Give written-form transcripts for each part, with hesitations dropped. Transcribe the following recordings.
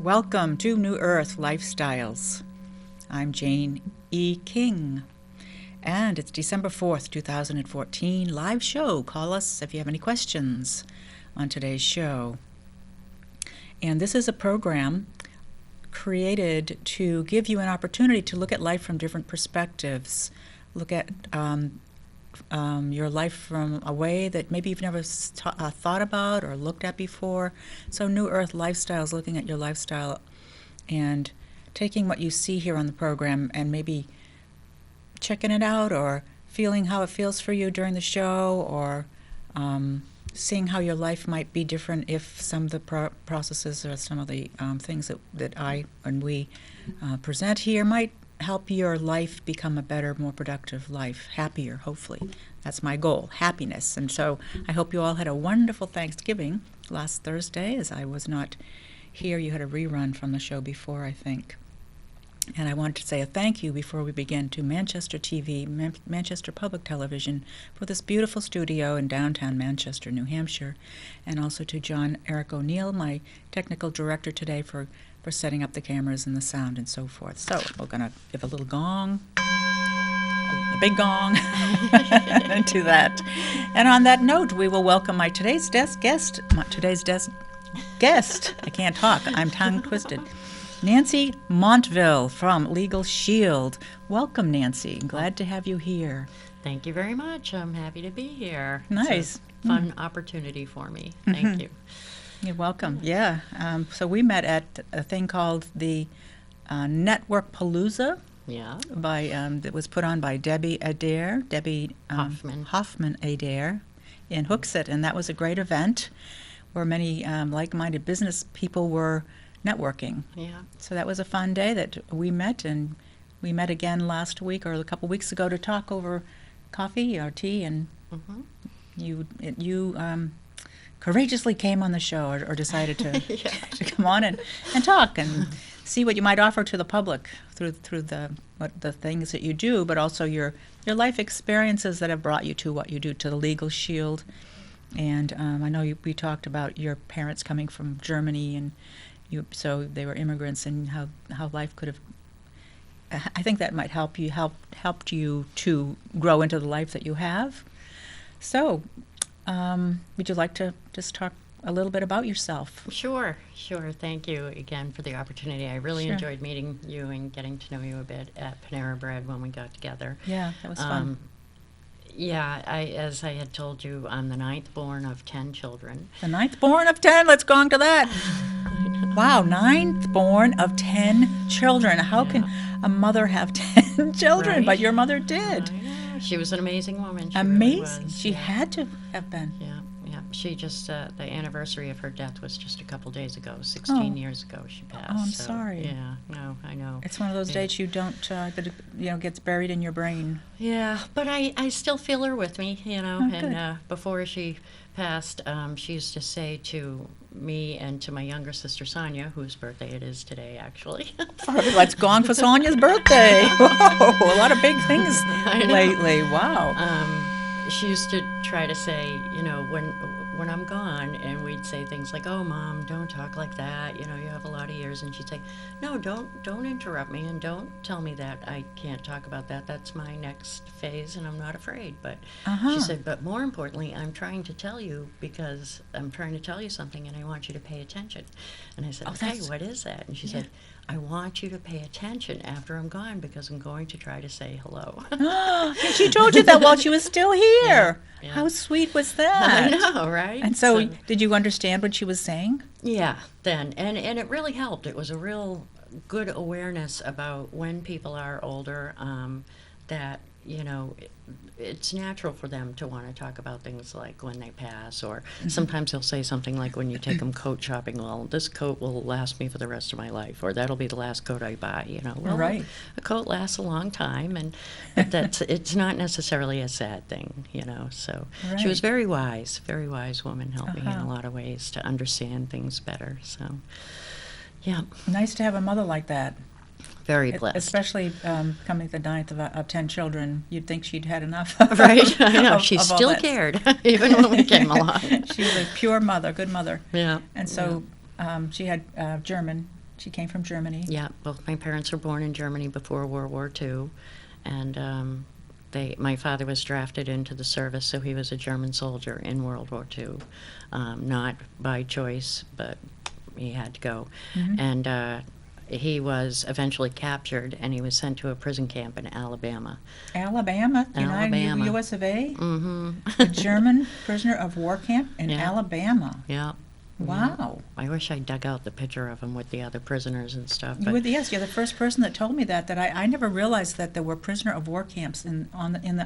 Welcome to New Earth Lifestyles. I'm Jane E. King, and it's December 4th, 2014, live show. Call us if you have any questions on today's show. And this is a program created to give you an opportunity to look at life from different perspectives, look at your life from a way that maybe you've never thought about or looked at before. So New Earth Lifestyles, looking at your lifestyle and taking what you see here on the program and maybe checking it out or feeling how it feels for you during the show, or seeing how your life might be different if some of the processes or some of the things that I and we present here might help your life become a better, more productive life, happier, hopefully. That's my goal, happiness. And so I hope you all had a wonderful Thanksgiving last Thursday, as I was not here. You had a rerun from the show before, I think. And I wanted to say a thank you before we begin to Manchester TV, Manchester Public Television, for this beautiful studio in downtown Manchester, New Hampshire, and also to John Eric O'Neill, my technical director today, for setting up the cameras and the sound and so forth. So we're going to give a little gong, a big gong to that. And on that note, we will welcome my today's guest. I can't talk. I'm tongue-twisted. Nancy Montville from LegalShield. Welcome, Nancy. Glad to have you here. Thank you very much. I'm happy to be here. Nice. It's a fun opportunity for me. Thank you. You're welcome. Yeah. So we met at a thing called the Network Palooza. Yeah. That was put on by Debbie Hoffman Adair in Hooksett, and that was a great event where many like-minded business people were networking. Yeah. So that was a fun day that we met, and we met again last week or a couple weeks ago to talk over coffee or tea, and you courageously came on the show or decided to, to come on and talk and see what you might offer to the public through the things that you do, but also your life experiences that have brought you to what you do, to the LegalShield. And I know we talked about your parents coming from Germany, and so they were immigrants, and how life could have. I think that might helped you to grow into the life that you have. So, would you like to just talk a little bit about yourself? Sure. Thank you again for the opportunity. I really enjoyed meeting you and getting to know you a bit at Panera Bread when we got together. Yeah, that was fun. As I had told you, I'm the ninth born of 10 children. The ninth born of 10? Let's go on to that. Wow, ninth born of 10 children. How can a mother have 10 children? Right? But your mother did. I know. She was an amazing woman. She Amazing. Really was. She had to have been. Yeah. She just, the anniversary of her death was just a couple days ago. 16 years ago she passed. Oh, I'm sorry. Yeah, no, I know. It's one of those dates you don't, that gets buried in your brain. Yeah, but I still feel her with me, Oh, and before she passed, she used to say to me and to my younger sister Sonia, whose birthday it is today, actually. Let's go on for Sonia's birthday. Whoa, a lot of big things lately. Wow. She used to try to say, when I'm gone, and we'd say things like, "Oh, Mom, don't talk like that. You have a lot of years." And she'd say, "No, don't interrupt me, and don't tell me that I can't talk about that. That's my next phase, and I'm not afraid." But she said, "But more importantly, I'm trying to tell you because I'm trying to tell you something, and I want you to pay attention." And I said, "Okay, what is that?" And she said, "I want you to pay attention after I'm gone because I'm going to try to say hello." And she told you that while she was still here. Yeah. How sweet was that? I know, right? And so did you understand what she was saying? Yeah, then. And it really helped. It was a real good awareness about when people are older, that, it's natural for them to want to talk about things like when they pass, or sometimes they'll say something like, when you take them coat shopping, well, this coat will last me for the rest of my life, or that'll be the last coat I buy, Well, right. A coat lasts a long time, but it's not necessarily a sad thing, So she was very wise woman, helped me in a lot of ways to understand things better, so, yeah. Nice to have a mother like that. Very blessed. Especially coming the ninth of 10 children. You'd think she'd had enough. Right, I know. She still cared, even when we came along. She was a pure mother, good mother. Yeah. And so she had German She came from Germany. Yeah, both my parents were born in Germany before World War II, and my father was drafted into the service, so he was a German soldier in World War II, not by choice, but he had to go. Mm-hmm. And he was eventually captured, and he was sent to a prison camp in Alabama. Alabama? Alabama. U.S. of A.? Mm-hmm. A German prisoner of war camp in Yeah. Alabama. Yeah. Wow. I wish I dug out the picture of him with the other prisoners and stuff. But Yes, you're the first person that told me that I never realized that there were prisoner of war camps in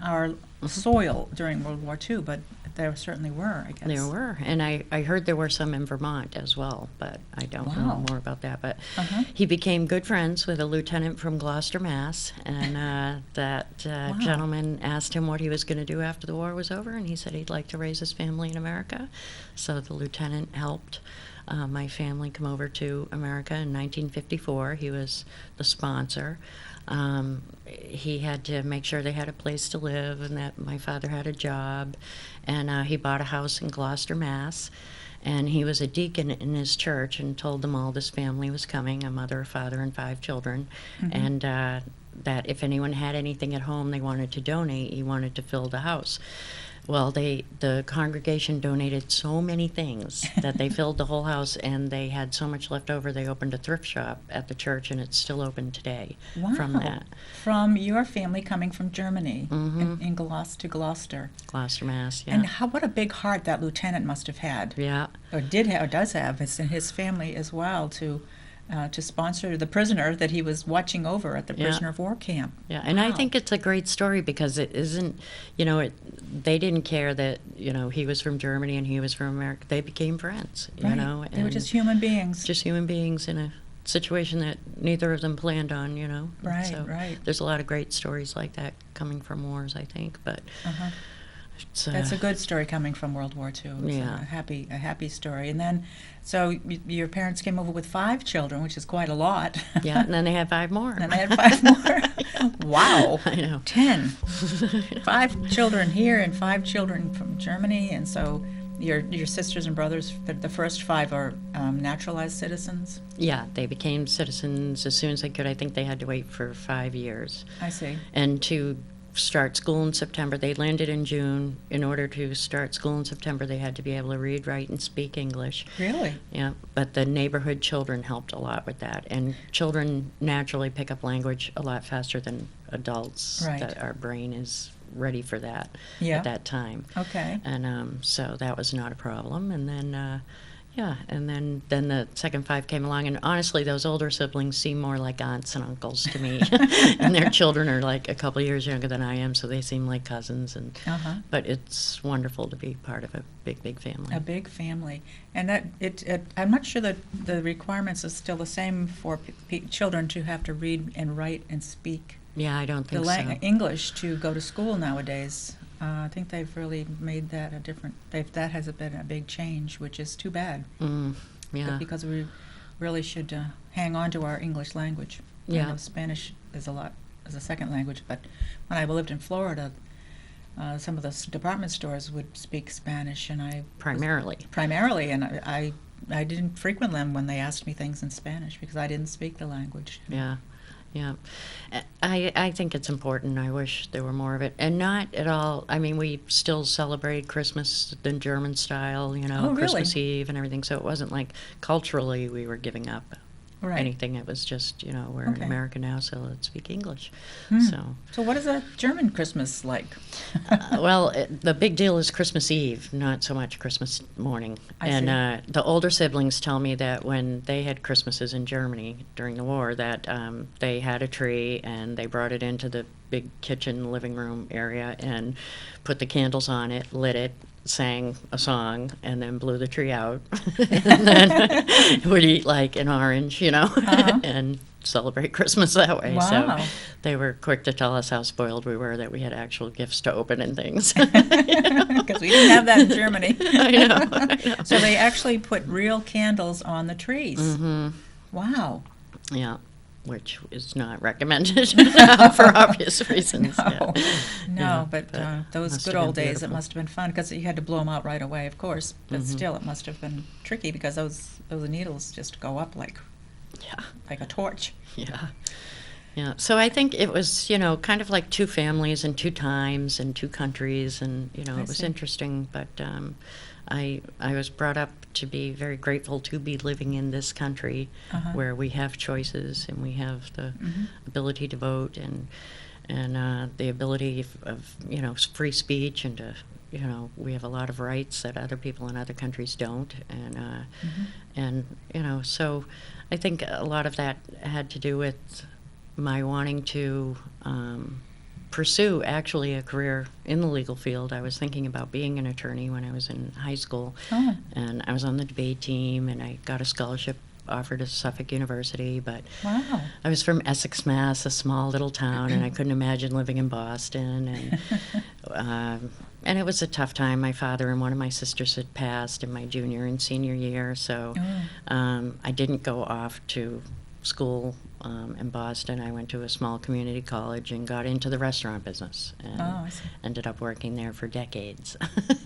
our soil during World War II, but there certainly were, I guess. there were, and I heard there were some in Vermont as well, but I don't know Wow. more about that. But Uh-huh. he became good friends with a lieutenant from Gloucester, Mass, and that gentleman asked him what he was going to do after the war was over, and he said he'd like to raise his family in America. So the lieutenant helped my family come over to America in 1954. He was the sponsor. He had to make sure they had a place to live and that my father had a job, and he bought a house in Gloucester, Mass, and he was a deacon in his church and told them all this family was coming, a mother, a father, and 5 children, and that if anyone had anything at home they wanted to donate, he wanted to fill the house. Well, the congregation donated so many things that they filled the whole house, and they had so much left over. They opened a thrift shop at the church, and it's still open today. Wow. From that. From your family coming from Germany Mhm. in Gloucester. Gloucester, Mass. Yeah. And what a big heart that lieutenant must have had, Yeah. or does have. It's in his family as well to sponsor the prisoner that he was watching over at the Yeah. prisoner of war camp. Yeah, and I Wow. think it's a great story because it isn't, they didn't care that, he was from Germany and he was from America. They became friends, Right. know. They were and just human beings. Just human beings in a situation that neither of them planned on, Right, So right. there's a lot of great stories like that coming from wars, I think, but Uh-huh. it's, That's a good story coming from World War II. It's Yeah. a happy story. And then, so your parents came over with 5 children, which is quite a lot. yeah, and then they had 5 more. And they had 5 more. Wow. I know. 10. 5 children here and 5 children from Germany. And so your sisters and brothers, the first 5 are naturalized citizens? Yeah, they became citizens as soon as they could. I think they had to wait for 5 years. I see. And to start school in September, they landed in June. In order to start school in September, they had to be able to read, write, and speak English. Really? Yeah, but the neighborhood children helped a lot with that. And children naturally pick up language a lot faster than adults. Right. That our brain is ready for that Yeah. at that time. Okay. And so that was not a problem. And then, and then the second 5 came along. And honestly, those older siblings seem more like aunts and uncles to me. And their children are like a couple years younger than I am, so they seem like cousins. And Uh-huh. but it's wonderful to be part of a big, big family. A big family. And that I'm not sure that the requirements are still the same for children to have to read and write and speak Yeah, I don't the think so. English to go to school nowadays. I think they've really made that that has been a big change, which is too bad. Yeah. Because we really should hang on to our English language. Yeah. I know Spanish is a second language, but when I lived in Florida, some of the department stores would speak Spanish, and primarily, and I didn't frequent them when they asked me things in Spanish because I didn't speak the language. Yeah. Yeah. I think it's important. I wish there were more of it. And not at all, I mean, we still celebrate Christmas the German style, Oh, really? Christmas Eve and everything. So it wasn't like culturally we were giving up Right. anything. It was just, we're Okay. in America now, so let's speak English. So what is a German Christmas like? Well, the big deal is Christmas Eve, not so much Christmas morning. I And see. the older siblings tell me that when they had Christmases in Germany during the war, that they had a tree and they brought it into the big kitchen living room area and put the candles on it, lit it, sang a song, and then blew the tree out. And then would eat like an orange, Uh-huh. and celebrate Christmas that way. Wow. So they were quick to tell us how spoiled we were that we had actual gifts to open and things. Because we didn't have that in Germany. I know. So they actually put real candles on the trees. Mm-hmm. Wow. Yeah, which is not recommended for obvious reasons. No, Yeah, but those must good have been old days, it beautiful. must have been fun because you had to blow them out right away, of course. But Mhm. still, it must have been tricky because those needles just go up like Yeah. like a torch. Yeah. Yeah. So I think it was, kind of like two families and two times and two countries, and I it was see. interesting. But I was brought up to be very grateful to be living in this country Uh-huh. where we have choices and we have the ability to vote and the ability of free speech and to we have a lot of rights that other people in other countries don't, and so I think a lot of that had to do with my wanting to pursue actually a career in the legal field. I was thinking about being an attorney when I was in high school, Oh. and I was on the debate team, and I got a scholarship offered at Suffolk University, but Wow. I was from Essex, Mass., a small little town, and I couldn't imagine living in Boston, and it was a tough time. My father and one of my sisters had passed in my junior and senior year, so I didn't go off to school in Boston. I went to a small community college and got into the restaurant business, and I see. ended up working there for decades.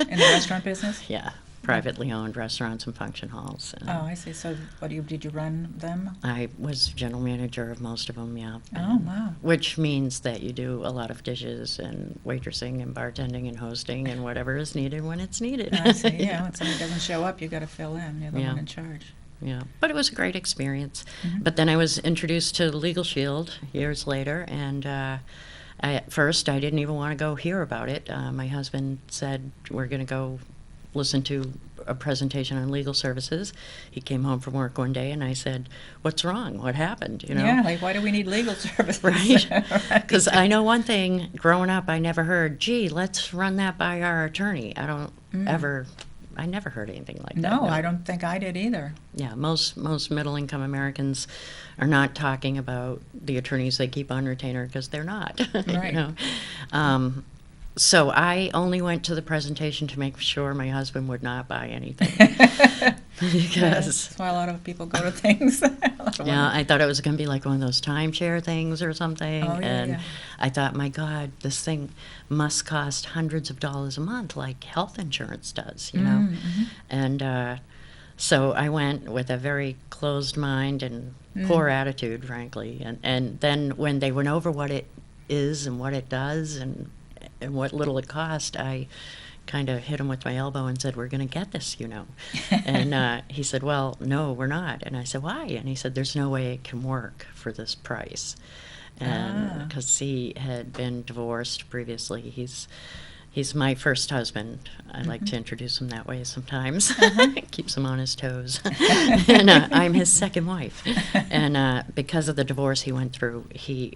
In the restaurant business? Yeah, privately owned restaurants and function halls. Oh, I see. So did you run them? I was general manager of most of them, yeah. Oh, wow. Which means that you do a lot of dishes and waitressing and bartending and hosting and whatever is needed when it's needed. I see. Yeah, when somebody doesn't show up, you got to fill in. You're the one in charge. Yeah, but it was a great experience. But then I was introduced to LegalShield years later, and at first I didn't even want to go hear about it. My husband said, we're going to go listen to a presentation on legal services. He came home from work one day, and I said, what's wrong? What happened? Yeah, like, why do we need legal services? Right? Because I know one thing, growing up, I never heard, gee, let's run that by our attorney. I never heard anything like that. No, I don't think I did either. Yeah, most middle-income Americans are not talking about the attorneys they keep on retainer because they're not. Right. So I only went to the presentation to make sure my husband would not buy anything. That's why a lot of people go to things. Yeah, I thought it was going to be like one of those timeshare things or something. Oh, yeah, and yeah. I thought, my God, this thing must cost hundreds of dollars a month like health insurance does, And so I went with a very closed mind and poor attitude, frankly. And then when they went over what it is and what it does and what little it cost, I kind of hit him with my elbow and said, we're going to get this, And he said, well, no, we're not. And I said, why? And he said, there's no way it can work for this price. And because he had been divorced previously. He's my first husband. I like to introduce him that way sometimes. Keeps him on his toes. And I'm his second wife. And because of the divorce he went through, he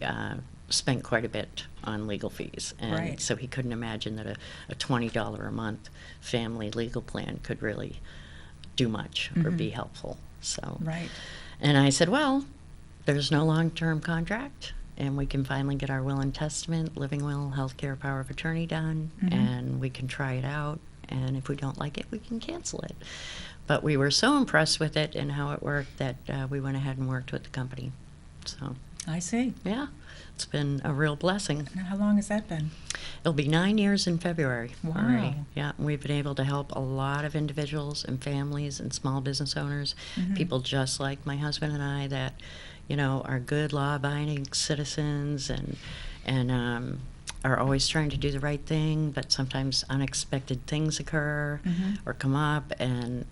spent quite a bit on legal fees. And so he couldn't imagine that a $20 a month family legal plan could really do much or be helpful. So, and I said, well, there's no long-term contract, and we can finally get our will and testament, living will, healthcare, power of attorney done, and we can try it out, and if we don't like it, we can cancel it. But we were so impressed with it and how it worked that we went ahead and worked with the company. So I see. Yeah, it's been a real blessing. Now, how long has that been? It'll be 9 years in February already. Wow. Yeah, we've been able to help a lot of individuals and families and small business owners, people just like my husband and I that, are good law-abiding citizens and are always trying to do the right thing, but sometimes unexpected things occur or come up, and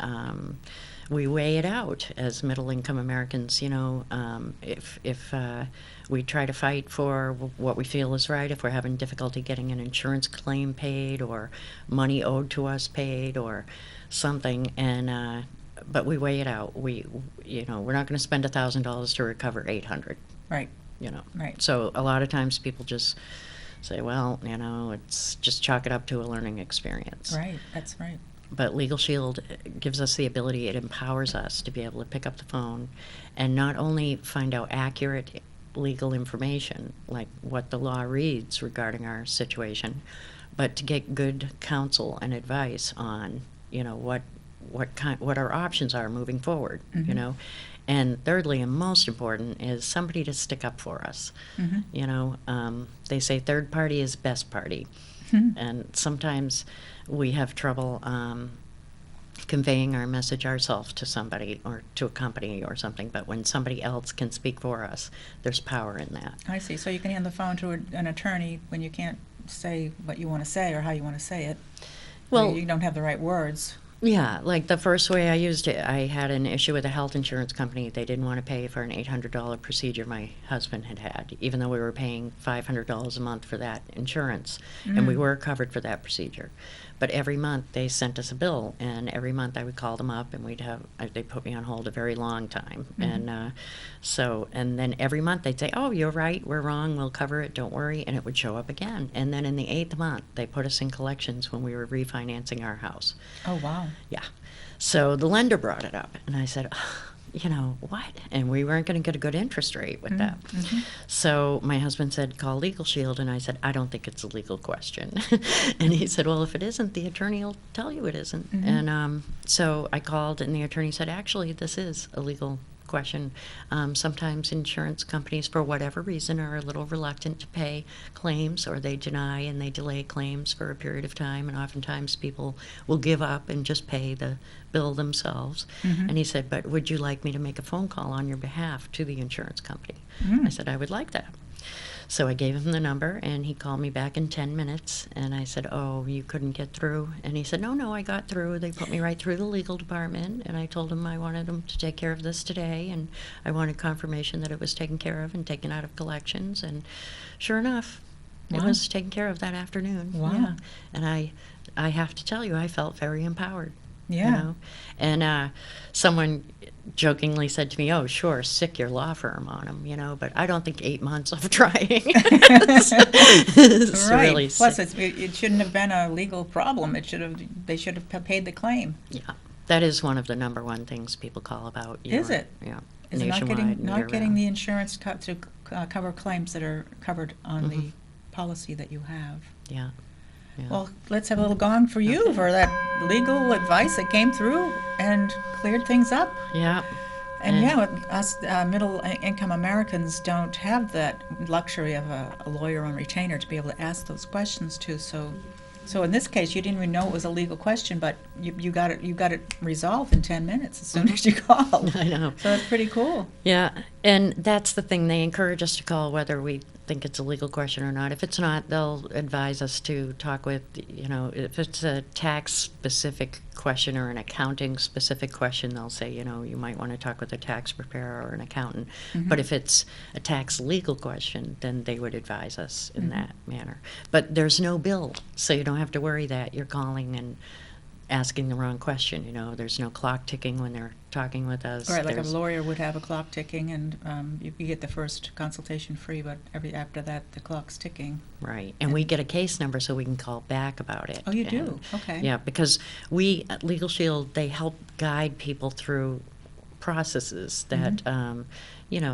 we weigh it out as middle-income Americans. If we try to fight for what we feel is right, if we're having difficulty getting an insurance claim paid or money owed to us paid or something, and but we weigh it out. We're not going to spend $1,000 to recover $800. Right. Right. So a lot of times people just say, well, it's just chalk it up to a learning experience. Right. That's right. But LegalShield gives us the ability, it empowers us to be able to pick up the phone and not only find out accurate legal information, like what the law reads regarding our situation, but to get good counsel and advice on, what our options are moving forward, And thirdly, and most important, is somebody to stick up for us. They say third party is best party. And sometimes we have trouble conveying our message ourselves to somebody or to a company or something, but when somebody else can speak for us, there's power in that. I see. So you can hand the phone to an attorney when you can't say what you want to say or how you want to say it. Well, You don't have the right words. yeah, like the first way I used it, I had an issue with a health insurance company. They didn't want to pay for an $800 procedure my husband had, even though we were paying $500 a month for that insurance, and we were covered for that procedure. But every month they sent us a bill, and every month I would call them up, and they put me on hold a very long time, and then every month they'd say, "Oh, you're right, we're wrong, we'll cover it, don't worry," and it would show up again. And then in the 8th month, they put us in collections when we were refinancing our house. Oh, wow. Yeah. So the lender brought it up, and I said, what? And we weren't going to get a good interest rate with that. Mm-hmm. So my husband said, call LegalShield, and I said, I don't think it's a legal question. And he said, well, if it isn't, the attorney will tell you it isn't. Mm-hmm. And so I called, and the attorney said, actually, this is a legal question. Sometimes insurance companies, for whatever reason, are a little reluctant to pay claims, or they deny and they delay claims for a period of time, and oftentimes people will give up and just pay the bill themselves. Mm-hmm. And he said, but would you like me to make a phone call on your behalf to the insurance company? Mm. I said, I would like that. So I gave him the number, and he called me back in 10 minutes, and I said, oh, you couldn't get through? And he said, no, I got through. They put me right through the legal department, and I told him I wanted them to take care of this today, and I wanted confirmation that it was taken care of and taken out of collections, and sure enough, it Wow. was taken care of that afternoon. Wow. Yeah. And I have to tell you, I felt very empowered. Yeah. You know? And someone jokingly said to me, oh, sure, sick your law firm on them, but I don't think 8 months of trying is Right. really Plus, sick. it shouldn't have been a legal problem. They should have paid the claim. Yeah, that is one of the number one things people call about. Is it? Yeah, Is nationwide and not getting year-round. the insurance to cover claims that are covered on the policy that you have. Yeah. Yeah. Well, let's have a little gong for you Okay. for that legal advice that came through and cleared things up. Yeah. And yeah, us middle-income Americans don't have that luxury of a lawyer on retainer to be able to ask those questions to. So in this case, you didn't even know it was a legal question, but you got it resolved in 10 minutes as soon as you called. I know. So that's pretty cool. Yeah, and that's the thing. They encourage us to call whether we think it's a legal question or not. If it's not, they'll advise us to talk with, if it's a tax-specific question or an accounting-specific question, they'll say, you might want to talk with a tax preparer or an accountant. Mm-hmm. But if it's a tax-legal question, then they would advise us in Mm-hmm. that manner. But there's no bill, so you don't have to worry that you're calling and asking the wrong question. There's no clock ticking when they're talking with us. Right, like a There's- lawyer would have a clock ticking, and you get the first consultation free, but after that, the clock's ticking. Right, and we get a case number so we can call back about it. Oh, you do? And- Okay. Yeah, because we at LegalShield, they help guide people through processes that,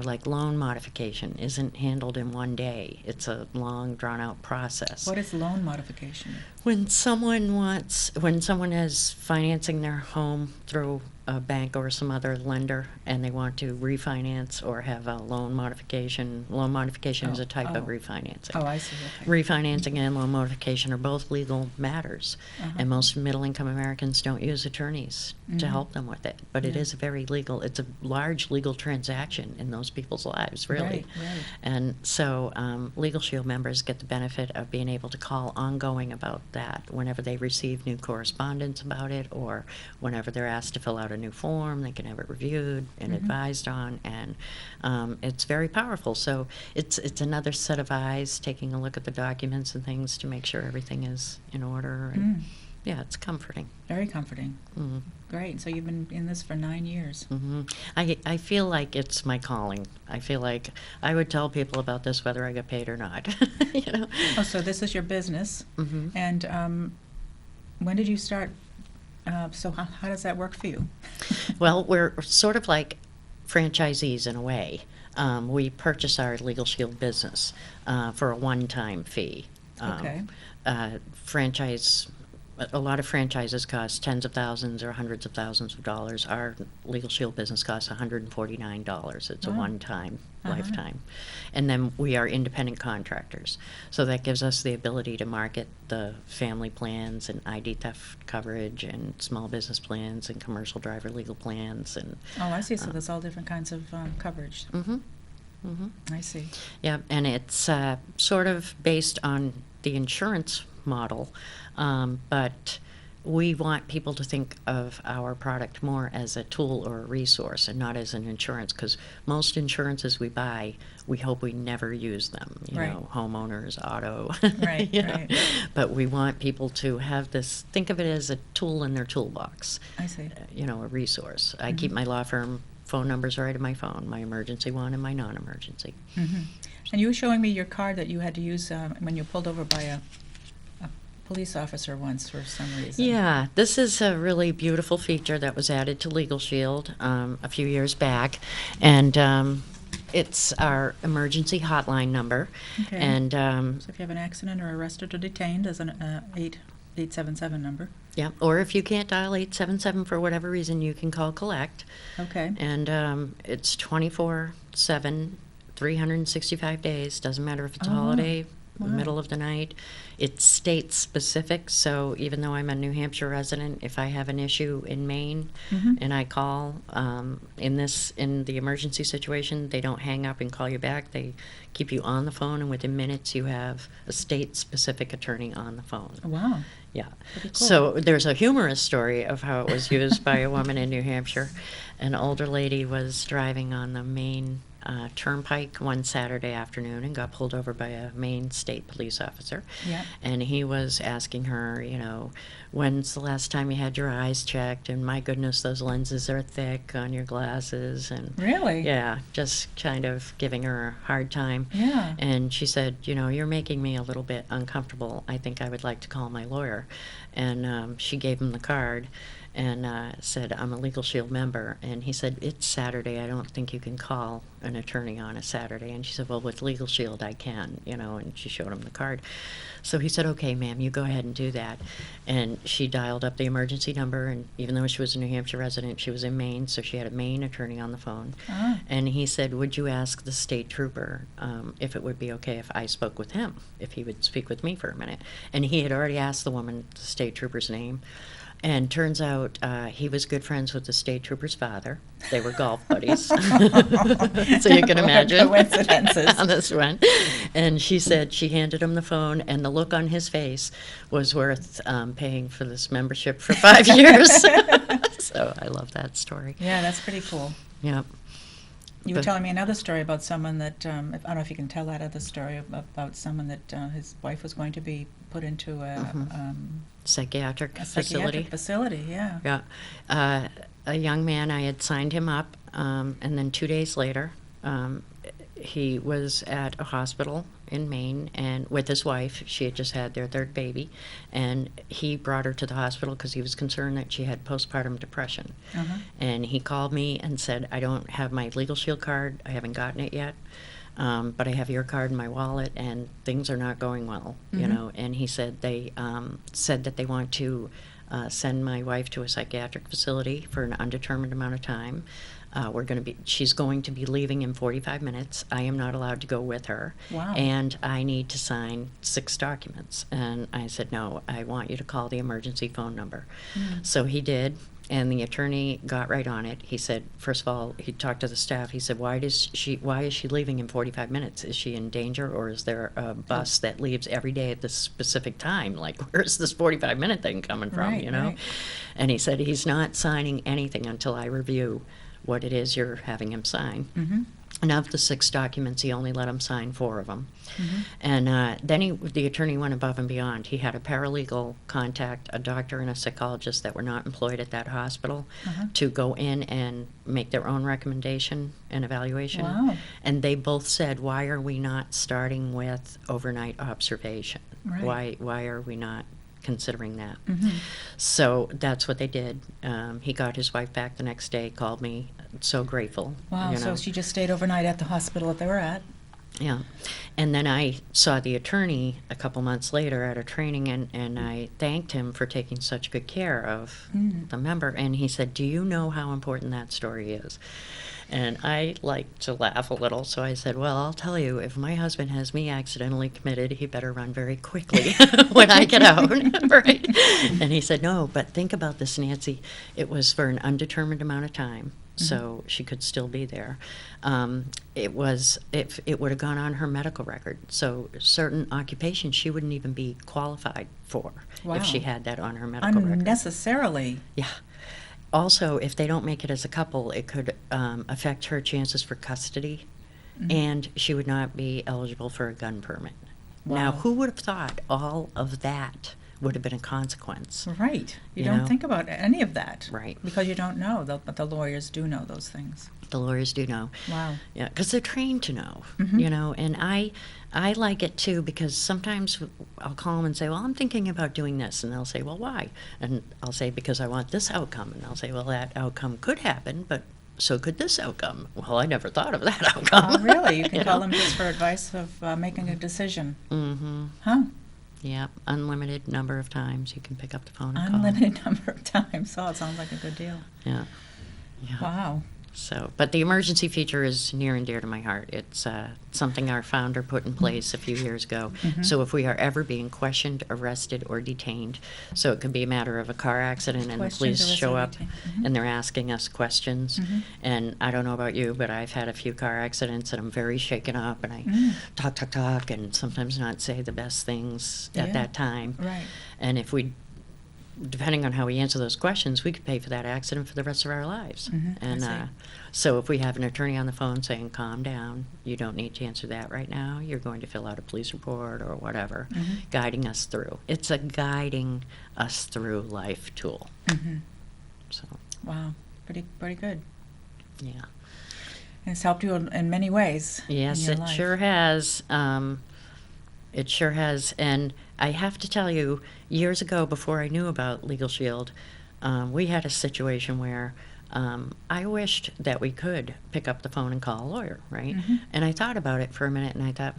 like loan modification isn't handled in one day. It's a long, drawn-out process. What is loan modification? When someone is financing their home through a bank or some other lender, and they want to refinance or have a loan modification is a type of refinancing. Oh, I see. Okay. Refinancing and loan modification are both legal matters, Uh-huh. and most middle-income Americans don't use attorneys to Mhm. help them with it. But it Yeah. is it's a large legal transaction in those people's lives, really. Right, right. And so LegalShield members get the benefit of being able to call ongoing about that whenever they receive new correspondence about it, or whenever they're asked to fill out a new form, they can have it reviewed and Mhm. advised on, and it's very powerful. So it's another set of eyes taking a look at the documents and things to make sure everything is in order. And Mm. yeah, it's comforting. Very comforting. Mm-hmm. Great. So you've been in this for 9 years. Mm-hmm. I feel like it's my calling. I feel like I would tell people about this whether I get paid or not. Oh, so this is your business. Mm-hmm. And when did you start? So how does that work for you? Well, we're sort of like franchisees in a way. We purchase our LegalShield business for a one-time fee. Okay. Franchise a lot of franchises cost tens of thousands or hundreds of thousands of dollars. Our LegalShield business costs $149. It's a one-time, lifetime. And then we are independent contractors. So that gives us the ability to market the family plans and ID theft coverage and small business plans and commercial driver legal plans. And Oh, I see. So there's all different kinds of coverage. I see. Yeah, and it's sort of based on the insurance model, but we want people to think of our product more as a tool or a resource and not as an insurance, because most insurances we buy, we hope we never use them, you know, homeowners, auto. Right, right. But we want people to have this, think of it as a tool in their toolbox. I see. You know, a resource. I keep my law firm phone numbers right in my phone, my emergency one and my non-emergency. And you were showing me your card that you had to use when you pulled over by a police officer once for some reason. Yeah, this is a really beautiful feature that was added to LegalShield a few years back, and it's our emergency hotline number. Okay. And so if you have an accident or arrested or detained, there's an 877 number. yeah, or if you can't dial 877 for whatever reason, you can call collect. Okay. And it's 24/7, 365 days. Doesn't matter if it's a holiday, middle of the night. It's state specific, so even though I'm a New Hampshire resident, if I have an issue in Maine and I call, in the emergency situation, they don't hang up and call you back. They keep you on the phone, and within minutes you have a state specific attorney on the phone. Wow. Yeah. Pretty cool. So there's a humorous story of how it was used by a woman in New Hampshire. An older lady was driving on the Maine Turnpike one Saturday afternoon and got pulled over by a Maine state police officer. Yeah. And he was asking her, you know, when's the last time you had your eyes checked? And my goodness, those lenses are thick on your glasses. And Really? yeah, just kind of giving her a hard time. Yeah. And she said, you know, you're making me a little bit uncomfortable. I think I would like to call my lawyer. And she gave him the card and said, I'm a LegalShield member. And he said, it's Saturday. I don't think you can call an attorney on a Saturday. And she said, well, with LegalShield, I can, you know, and she showed him the card. So he said, okay, ma'am, you go ahead and do that. And she dialed up the emergency number, and even though she was a New Hampshire resident, she was in Maine, so she had a Maine attorney on the phone. And he said, would you ask the state trooper if it would be okay if I spoke with him, if he would speak with me for a minute? And he had already asked the woman the state trooper's name. And turns out he was good friends with the state trooper's father. They were golf buddies. So you can imagine Coincidences. on this one. And she said she handed him the phone, and the look on his face was worth paying for this membership for 5 years. So I love that story. Yeah, that's pretty cool. Yeah. You were But- telling me another story about someone that, I don't know if you can tell that other story about someone that his wife was going to be put into Psychiatric a facility. psychiatric facility, yeah. Yeah. A young man, I had signed him up, and then 2 days later, he was at a hospital in Maine and with his wife. She had just had their third baby, and he brought her to the hospital because he was concerned that she had postpartum depression. And he called me and said, I don't have my LegalShield card. I haven't gotten it yet. But I have your card in my wallet, and things are not going well, you know. And he said they said that they want to send my wife to a psychiatric facility for an undetermined amount of time. She's going to be leaving in 45 minutes. I am not allowed to go with her. Wow. And I need to sign 6 documents. And I said, no, I want you to call the emergency phone number. So he did. And the attorney got right on it. He said, first of all, he talked to the staff. He said, why is she leaving in 45 minutes? Is she in danger, or is there a bus that leaves every day at this specific time? Like, where's this 45-minute thing coming from, Right, you know? right. And he said, he's not signing anything until I review what it is you're having him sign. And of the 6 documents, he only let him sign 4 of them. And then the attorney went above and beyond. He had a paralegal contact a doctor and a psychologist that were not employed at that hospital to go in and make their own recommendation and evaluation. Wow. And they both said, why are we not starting with overnight observation? Right. Why are we not considering that? So that's what they did. He got his wife back the next day, called me, so grateful. Wow, you so know. she just stayed overnight at the hospital that they were at. Yeah. And then I saw the attorney a couple months later at a training, and I thanked him for taking such good care of the member. And he said, "Do you know how important that story is?" And I like to laugh a little, so I said, "Well, I'll tell you, if my husband has me accidentally committed, he better run very quickly when I get out." Right? And he said, "No, but think about this, Nancy. It was for an undetermined amount of time. So she could still be there. It would have gone on her medical record. So certain occupations she wouldn't even be qualified for if she had that on her medical record. Unnecessarily. Yeah. Also, if they don't make it as a couple, it could affect her chances for custody, and she would not be eligible for a gun permit. Now, who would have thought all of that would have been a consequence? Right. You You don't know? think about any of that. Right. Because you don't know, but the lawyers do know those things. The lawyers do know. Wow. Yeah, because they're trained to know, and I like it too, because sometimes I'll call them and say, "Well, I'm thinking about doing this," and they'll say, "Well, why?" And I'll say, "Because I want this outcome," and they'll say, "Well, that outcome could happen, but so could this outcome." Well, I never thought of that outcome. Oh, really? You can call know? them just for advice of making a decision. Mm-hmm. Huh. Yeah, unlimited number of times you can pick up the phone and Unlimited number of times. Oh, it sounds like a good deal. call. Yeah. Yeah. Wow. So, but the emergency feature is near and dear to my heart. It's something our founder put in place a few years ago. So if we are ever being questioned, arrested, or detained, so it could be a matter of a car accident and the Questioned, police arrested, show or up detained. and they're asking us questions. And I don't know about you, but I've had a few car accidents and I'm very shaken up and I talk, and sometimes not say the best things Yeah. at that time. Right. And if we, depending on how we answer those questions, we could pay for that accident for the rest of our lives. I And see. so if we have an attorney on the phone saying, "Calm down, you don't need to answer that right now, you're going to fill out a police report," or whatever, guiding us through. It's a guiding us through life tool. So, Wow. Pretty good. yeah. And it's helped you in many ways. Yes, in your it life. sure has. It sure has. And I have to tell you, years ago, before I knew about LegalShield, we had a situation where I wished that we could pick up the phone and call a lawyer, right? And I thought about it for a minute, and I thought,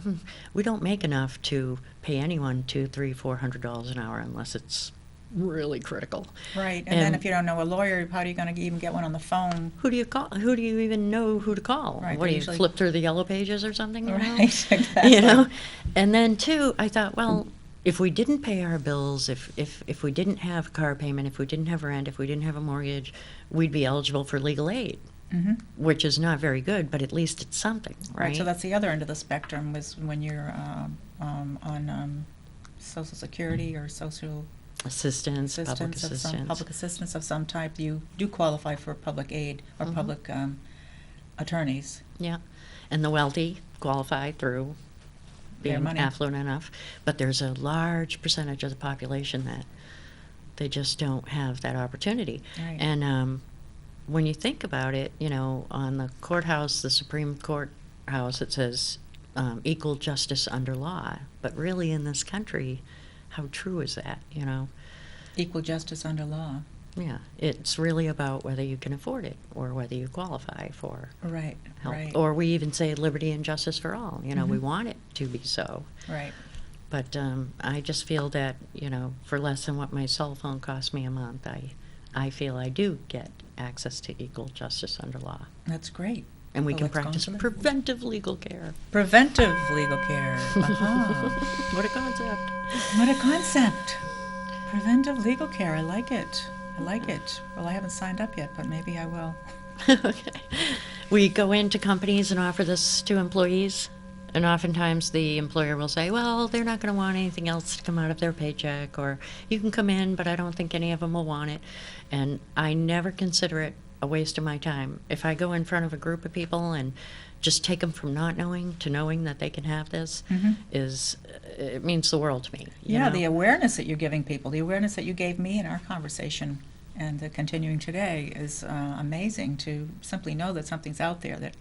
we don't make enough to pay anyone $200, $300, $400 an hour unless it's really critical. Right. And then if you don't know a lawyer, how are you going to even get one on the phone? Who do you call? Who do you even know who to call? Right, What they do you usually- flip through the yellow pages or something? You know? Right. Exactly. You know. And then too, I thought, well, if we didn't pay our bills, if we didn't have a car payment, if we didn't have rent, if we didn't have a mortgage, we'd be eligible for legal aid, which is not very good, but at least it's something, right? Right. So that's the other end of the spectrum, was when you're on Social Security or social assistance, public assistance of assistance. some public assistance of some type. You do qualify for public aid or public attorneys. Yeah, and the wealthy qualify through Their being money. affluent enough, but there's a large percentage of the population that they just don't have that opportunity. Right. And when you think about it, you know, on the courthouse, the Supreme Court house, it says equal justice under law, but really in this country, how true is that, you know? Equal justice under law. Yeah, it's really about whether you can afford it or whether you qualify for Right. help. Right. Or we even say liberty and justice for all. You know, we want it to be so. Right. But I just feel that, you know, for less than what my cell phone costs me a month, I feel I do get access to equal justice under law. That's great. And we Well, can let's practice go into that. preventive legal care. Preventive legal care. What a concept. What a concept. Preventive legal care. I like it. I like it. Well, I haven't signed up yet, but maybe I will. Okay. We go into companies and offer this to employees, and oftentimes the employer will say, well, they're not going to want anything else to come out of their paycheck, or you can come in, but I don't think any of them will want it. And I never consider it a waste of my time. If I go in front of a group of people and just take them from not knowing to knowing that they can have this, it means the world to me. you Yeah, know? the awareness that you're giving people, the awareness that you gave me in our conversation and continuing today is amazing, to simply know that something's out there that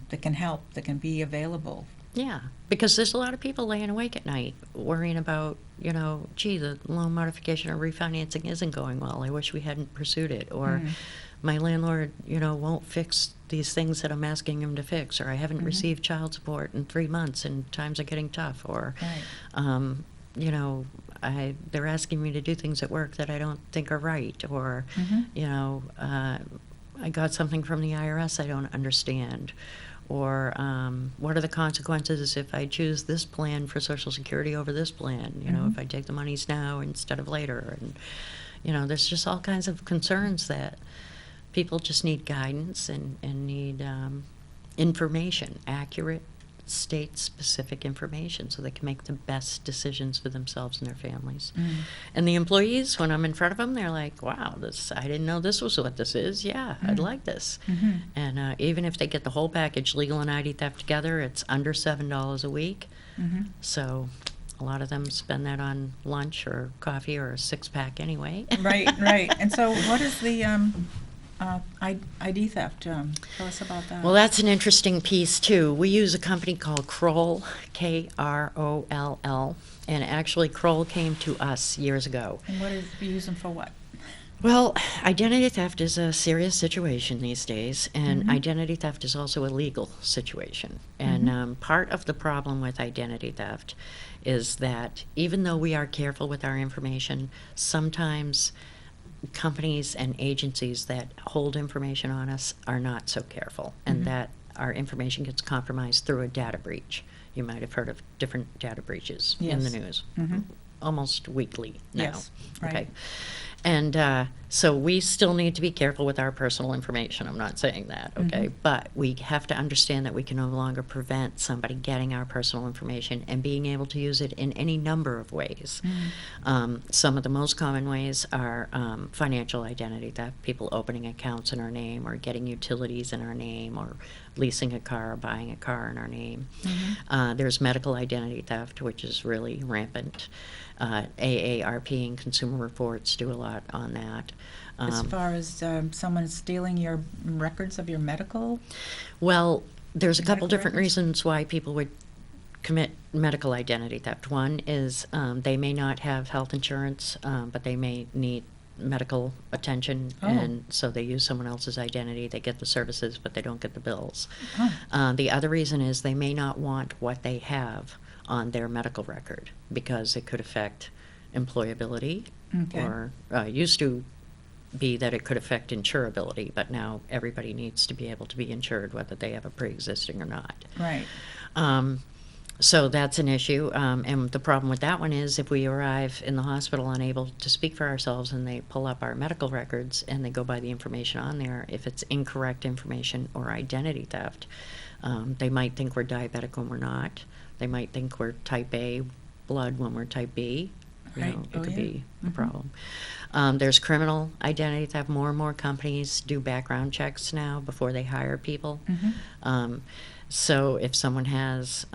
that can help, that can be available. Yeah, because there's a lot of people laying awake at night worrying about, you know, gee, the loan modification or refinancing isn't going well. I wish we hadn't pursued it. Or my landlord, won't fix these things that I'm asking him to fix, or I haven't received child support in 3 months and times are getting tough, or, Right. they're asking me to do things at work that I don't think are right, or, I got something from the IRS I don't understand, or what are the consequences if I choose this plan for Social Security over this plan, if I take the monies now instead of later, and, there's just all kinds of concerns that people just need guidance and need information, accurate, state-specific information, so they can make the best decisions for themselves and their families. And the employees, when I'm in front of them, they're like, wow, I didn't know this was what this is. Yeah, I'd like this. And even if they get the whole package, legal and ID theft together, it's under $7 a week. So a lot of them spend that on lunch or coffee or a six-pack anyway. Right. And so what is the ID theft? Tell us about that. Well, that's an interesting piece, too. We use a company called Kroll, Kroll, and actually Kroll came to us years ago. And you use them for what? Well, identity theft is a serious situation these days, and identity theft is also a legal situation. And part of the problem with identity theft is that even though we are careful with our information, sometimes companies and agencies that hold information on us are not so careful, and that our information gets compromised through a data breach. You might have heard of different data breaches in the news, almost weekly now. Yes, right. Okay. And so we still need to be careful with our personal information. I'm not saying that, okay? But we have to understand that we can no longer prevent somebody getting our personal information and being able to use it in any number of ways. Some of the most common ways are financial identity theft, people opening accounts in our name or getting utilities in our name or leasing a car or buying a car in our name. There's medical identity theft, which is really rampant. AARP and Consumer Reports do a lot on that. As far as someone stealing your records of your medical? Well, there's a couple different records? reasons why people would commit medical identity theft. One is they may not have health insurance, but they may need medical attention, and so they use someone else's identity. They get the services, but they don't get the bills. The other reason is they may not want what they have on their medical record because it could affect employability, or used to be that it could affect insurability, but now everybody needs to be able to be insured whether they have a pre-existing or not. Right. So that's an issue, and the problem with that one is if we arrive in the hospital unable to speak for ourselves and they pull up our medical records and they go by the information on there, if it's incorrect information or identity theft, they might think we're diabetic when we're not. They might think we're type A blood when we're type B. Right. It could be a problem. There's criminal identity theft. More and more companies do background checks now before they hire people. So if someone has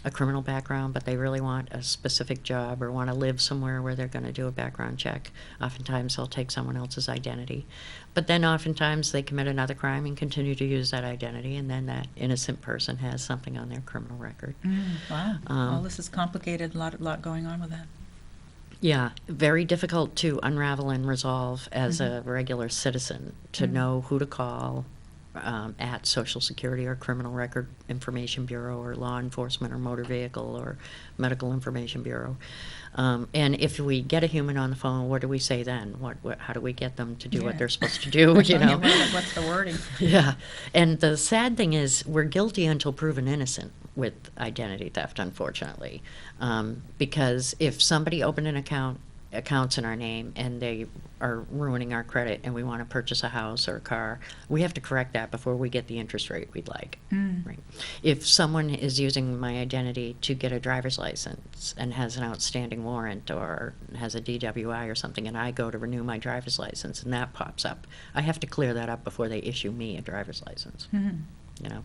a criminal background, but they really want a specific job or want to live somewhere where they're going to do a background check, oftentimes they'll take someone else's identity. But then oftentimes they commit another crime and continue to use that identity, and then that innocent person has something on their criminal record. Wow. All this is complicated, a lot going on with that. Yeah, very difficult to unravel and resolve as a regular citizen, to know who to call at Social Security or Criminal Record Information Bureau or Law Enforcement or Motor Vehicle or Medical Information Bureau. And if we get a human on the phone, what do we say then? How do we get them to do what they're supposed to do? You know? What's the wording? Yeah. And the sad thing is we're guilty until proven innocent with identity theft, unfortunately. Because if somebody opened an accounts in our name and they are ruining our credit and we want to purchase a house or a car, we have to correct that before we get the interest rate we'd like. Right. If someone is using my identity to get a driver's license and has an outstanding warrant or has a DWI or something, and I go to renew my driver's license and that pops up, I have to clear that up before they issue me a driver's license. You know,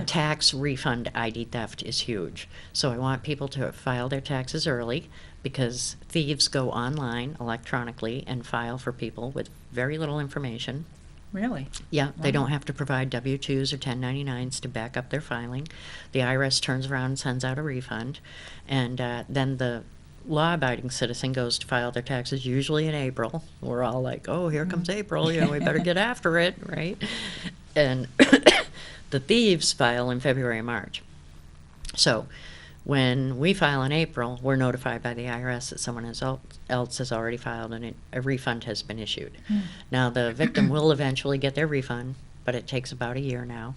tax refund ID theft is huge. So I want people to file their taxes early, because thieves go online electronically and file for people with very little information. Really? Yeah, they don't have to provide W-2s or 1099s to back up their filing. The IRS turns around and sends out a refund, and then the law-abiding citizen goes to file their taxes, usually in April. We're all like, oh, here comes April, you know, we better get after it, right? And the thieves file in February and March. So when we file in April, we're notified by the IRS that someone else has already filed and a refund has been issued. Now, the victim will eventually get their refund, but it takes about a year now.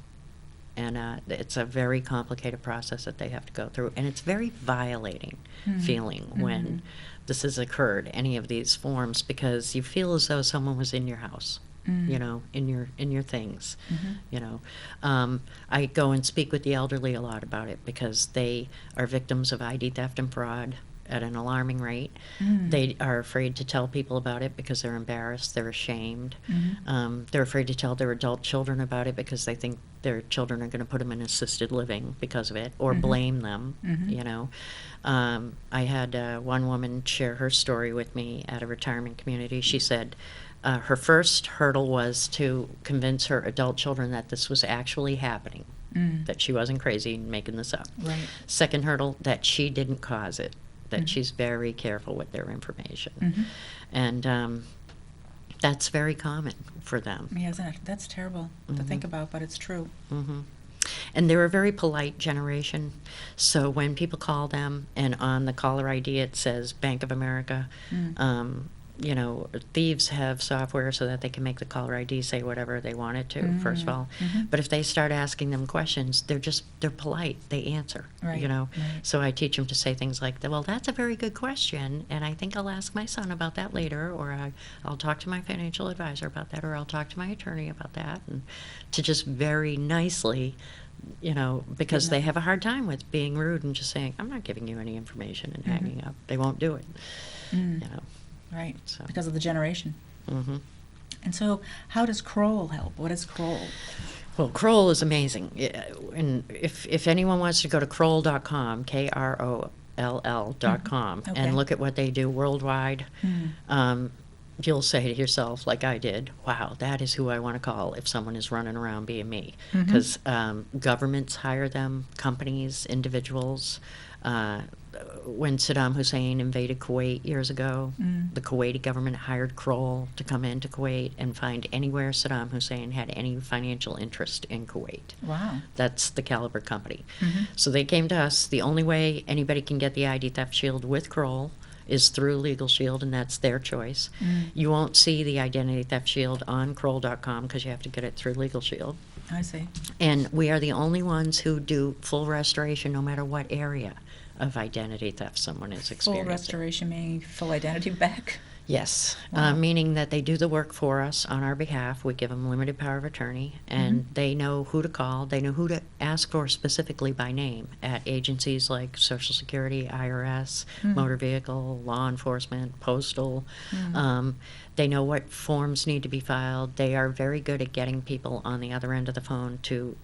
And it's a very complicated process that they have to go through. And it's very violating feeling when this has occurred, any of these forms, because you feel as though someone was in your house, you know, in your things, you know. I go and speak with the elderly a lot about it because they are victims of ID theft and fraud at an alarming rate. They are afraid to tell people about it because they're embarrassed, they're ashamed. They're afraid to tell their adult children about it because they think their children are going to put them in assisted living because of it, or blame them, you know. I had one woman share her story with me at a retirement community. She said her first hurdle was to convince her adult children that this was actually happening, that she wasn't crazy making this up. Right. Second hurdle, that she didn't cause it, that she's very careful with their information. And that's very common for them. Yeah, isn't it? That's terrible to think about, but it's true. And they're a very polite generation. So when people call them and on the caller ID it says Bank of America, you know, thieves have software so that they can make the caller ID say whatever they want it to, first of all. But if they start asking them questions, they're polite. They answer, you know. So I teach them to say things like, well, that's a very good question, and I think I'll ask my son about that later, or I'll talk to my financial advisor about that, or I'll talk to my attorney about that, and to just very nicely, you know, because they have a hard time with being rude and just saying, I'm not giving you any information and hanging up. They won't do it, you know. Right, So. because of the generation. And so how does Kroll help? What is Kroll? Well, Kroll is amazing. And if anyone wants to go to Kroll.com, KROLL.com, and look at what they do worldwide, you'll say to yourself, like I did, wow, that is who I want to call if someone is running around being me. Because governments hire them, companies, individuals. When Saddam Hussein invaded Kuwait years ago, the Kuwaiti government hired Kroll to come into Kuwait and find anywhere Saddam Hussein had any financial interest in Kuwait. Wow. That's the caliber company. So they came to us. The only way anybody can get the ID theft shield with Kroll is through LegalShield, and that's their choice. You won't see the identity theft shield on Kroll.com because you have to get it through LegalShield. I see. And we are the only ones who do full restoration no matter what area of identity theft someone is experiencing. Full restoration meaning full identity back? Yes, Wow. meaning that they do the work for us on our behalf. We give them limited power of attorney, and they know who to call. They know who to ask for specifically by name at agencies like Social Security, IRS, motor vehicle, law enforcement, postal. They know what forms need to be filed. They are very good at getting people on the other end of the phone to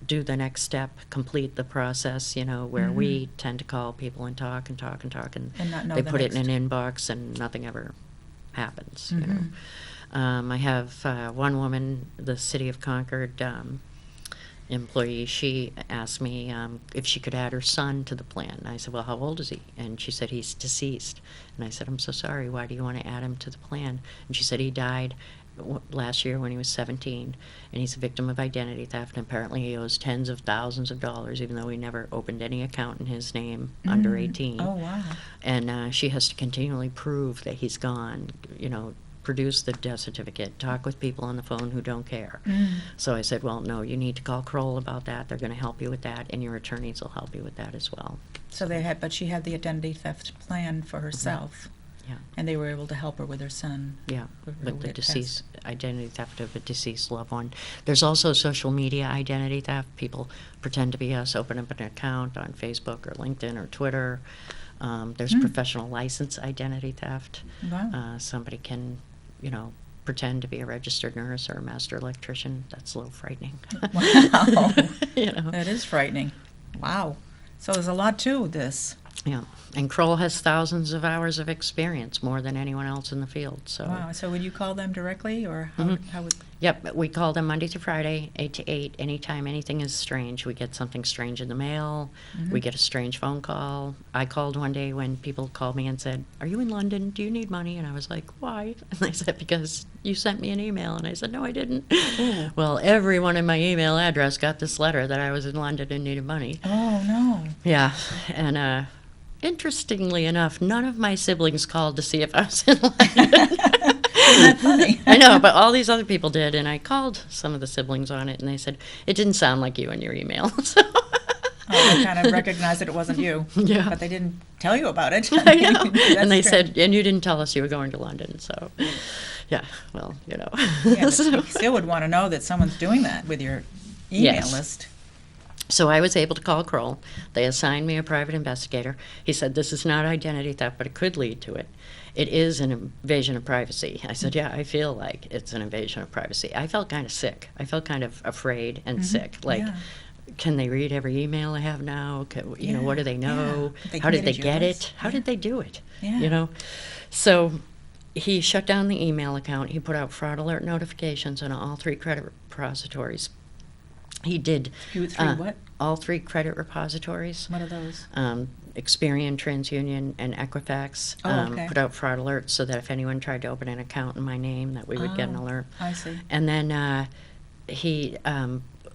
do the next step, complete the process, you know, where we tend to call people and talk and talk and talk, and not know they the put it in next. an inbox and nothing ever happens, you know. I have one woman, the City of Concord employee, she asked me if she could add her son to the plan. I said, well, how old is he? And she said, he's deceased. And I said, I'm so sorry, why do you want to add him to the plan? And she said, he died last year when he was 17, and he's a victim of identity theft, and apparently he owes tens of thousands of dollars, even though he never opened any account in his name under 18. Oh, wow. And she has to continually prove that he's gone, you know, produce the death certificate, talk with people on the phone who don't care. So I said, well, no, you need to call Kroll about that. They're going to help you with that, and your attorneys will help you with that as well. So but she had the identity theft plan for herself. Yeah. And they were able to help her with her son. Yeah, who with the had deceased identity theft of a deceased loved one. There's also social media identity theft. People pretend to be us, open up an account on Facebook or LinkedIn or Twitter. There's professional license identity theft. Wow. Somebody can, you know, pretend to be a registered nurse or a master electrician. That's a little frightening. Wow. You know. That is frightening. Wow. So there's a lot to this. Yeah, and Kroll has thousands of hours of experience, more than anyone else in the field. So. Wow. So would you call them directly, or how would? Yep, we call them Monday through Friday, 8 to 8. Anytime anything is strange, we get something strange in the mail, we get a strange phone call. I called one day when people called me and said, "Are you in London? Do you need money?" And I was like, "Why?" And they said, "Because you sent me an email." And I said, "No, I didn't." Well, everyone in my email address got this letter that I was in London and needed money. Oh, no. Yeah, and interestingly enough, none of my siblings called to see if I was in London. Isn't that funny? I know, but all these other people did, and I called some of the siblings on it, and they said, "It didn't sound like you in your email." So Oh, they kind of recognized that it wasn't you. Yeah. But they didn't tell you about it. I know. That's And they strange. said, "And you didn't tell us you were going to London." So, yeah, well, you know. Yeah, but So- you still would want to know that someone's doing that with your email Yes. list. So I was able to call Kroll. They assigned me a private investigator. He said, "This is not identity theft, but it could lead to it. It is an invasion of privacy." I said, "Yeah, I feel like it's an invasion of privacy." I felt kind of sick. I felt kind of afraid and sick. Like, Yeah. can they read every email I have now? You know, what do they know? Yeah. They How did they committed your get list. it? How Yeah. did they do it? Yeah. You know? So he shut down the email account. He put out fraud alert notifications on all 3 credit repositories. He did You three what? all 3 credit repositories. What are those? Experian, TransUnion, and Equifax Oh, okay. put out fraud alerts so that if anyone tried to open an account in my name, that we would get an Oh, alert. I see. And then he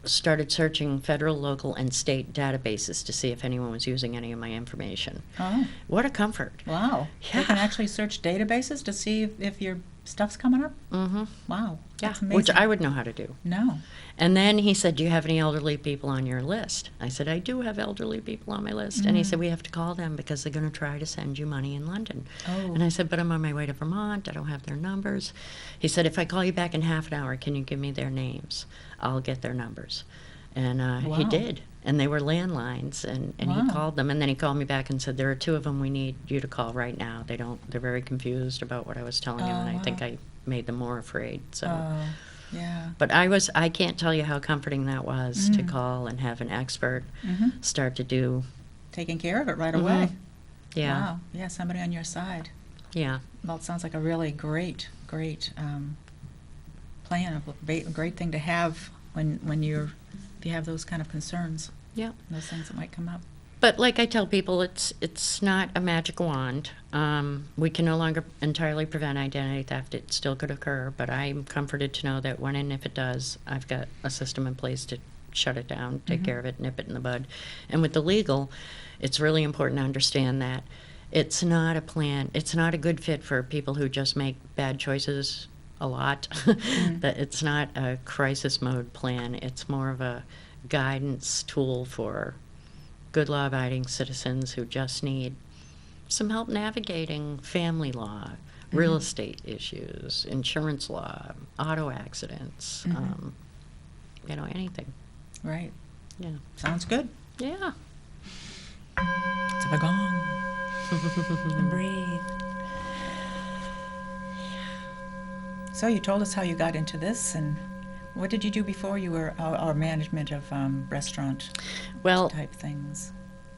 started searching federal, local, and state databases to see if anyone was using any of my information. Oh, What a comfort. wow. They can Yeah. actually search databases to see if your stuff's coming up? Mm-hmm. Wow. Yeah, That's amazing. which I would know how to do. No. And then he said, "Do you have any elderly people on your list?" I said, "I do have elderly people on my list." And he said, "We have to call them because they're going to try to send you money in London." Oh. And I said, "But I'm on my way to Vermont. I don't have their numbers." He said, "If I call you back in half an hour, can you give me their names? I'll get their numbers." And he Wow. did. And they were landlines, and Wow. he called them. And then he called me back and said, "There are 2 of them we need you to call right now. They're very confused about what I was telling them, and Oh, I think wow. I made them more afraid." So. Oh, yeah. But I can't tell you how comforting that was to Mm. call and have an expert Mm-hmm. start to do. Taking care of it right Mhm. away. Yeah, Wow. Yeah, somebody on your side. yeah, Well, it sounds like a really great plan, a great thing to have when if you have those kind of concerns, yeah. those things that might come up. But like I tell people, it's not a magic wand. We can no longer entirely prevent identity theft. It still could occur, but I'm comforted to know that when and if it does, I've got a system in place to shut it down, take care of it, nip it in the bud. And with the legal, it's really important to understand that it's not a plan. It's not a good fit for people who just make bad choices a lot. That it's not a crisis mode plan. It's more of a guidance tool for good law-abiding citizens who just need some help navigating family law, real estate issues, insurance law, auto accidents, anything. Right. Yeah. Sounds good. Yeah. Let's have a gong and breathe. So you told us how you got into this, and what did you do before you were our management of restaurant Well, type things?